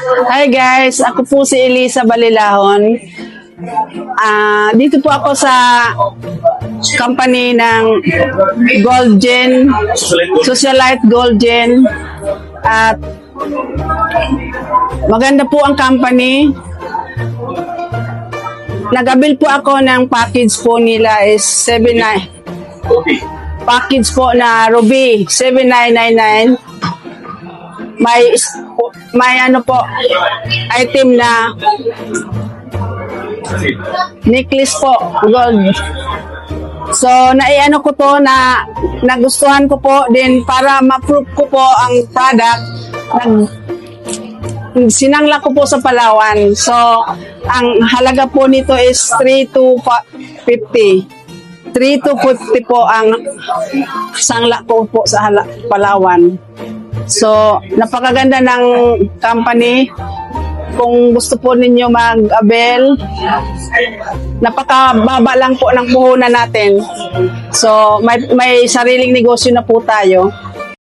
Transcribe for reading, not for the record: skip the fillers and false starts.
Hi guys, ako po si Elisa Balilahon. Dito po ako sa company ng Goldgen, Socialite Goldgen. At maganda po ang company. Nag-avail po ako ng package po nila is 79. Package po na Ruby 7999. May ano po item na necklace po gold. So naiano ko to na nagustuhan ko po din para ma-prove ko po ang product. Sinangla ko po sa Palawan. So ang halaga po nito is 3 to 50. 3 to 50 po ang sangla ko po sa Palawan. So, napakaganda ng company. Kung gusto po ninyo mag-avail, napakababa lang po ng puhunan natin. So, may sariling negosyo na po tayo.